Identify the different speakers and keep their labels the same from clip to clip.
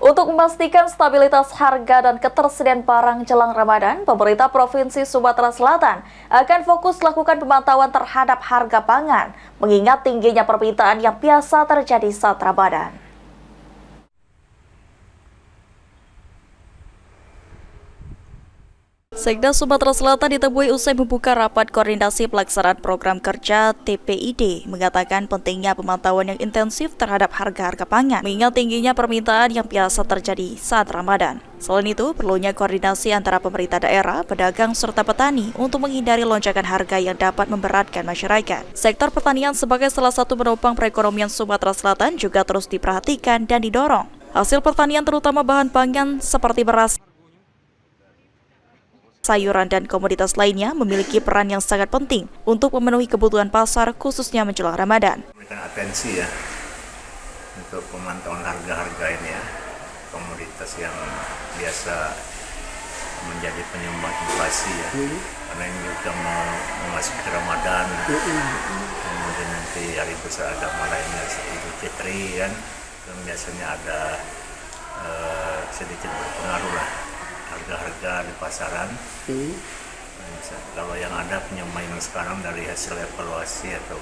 Speaker 1: Untuk memastikan stabilitas harga dan ketersediaan barang jelang Ramadan, pemerintah Provinsi Sumatera Selatan akan fokus lakukan pemantauan terhadap harga pangan, mengingat tingginya permintaan yang biasa terjadi saat Ramadan. Sekda Sumatera Selatan ditemui usai membuka rapat koordinasi pelaksanaan program kerja TPID, mengatakan pentingnya pemantauan yang intensif terhadap harga-harga pangan, mengingat tingginya permintaan yang biasa terjadi saat Ramadan. Selain itu, perlunya koordinasi antara pemerintah daerah, pedagang, serta petani untuk menghindari lonjakan harga yang dapat memberatkan masyarakat. Sektor pertanian sebagai salah satu penopang perekonomian Sumatera Selatan juga terus diperhatikan dan didorong. Hasil pertanian terutama bahan pangan seperti beras, sayuran, dan komoditas lainnya memiliki peran yang sangat penting untuk memenuhi kebutuhan pasar, khususnya menjelang Ramadan.
Speaker 2: Berikan atensi ya untuk pemantauan harga-harga ini ya, komoditas yang biasa menjadi penyumbang inflasi ya, karena ini juga mau memasuki Ramadan, kemudian nanti hari besar agama lainnya Idul Fitri kan, dan biasanya ada sedikit berpengaruh lah harga-harga di pasaran. Kalau yang ada penyumbang sekarang dari hasil evaluasi atau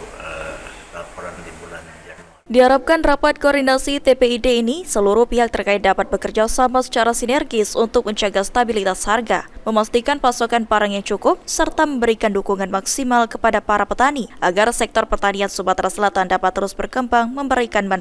Speaker 2: laporan di bulan Januari.
Speaker 1: Diharapkan rapat koordinasi TPID ini seluruh pihak terkait dapat bekerja sama secara sinergis untuk menjaga stabilitas harga, memastikan pasokan barang yang cukup, serta memberikan dukungan maksimal kepada para petani agar sektor pertanian Sumatera Selatan dapat terus berkembang memberikan manfaat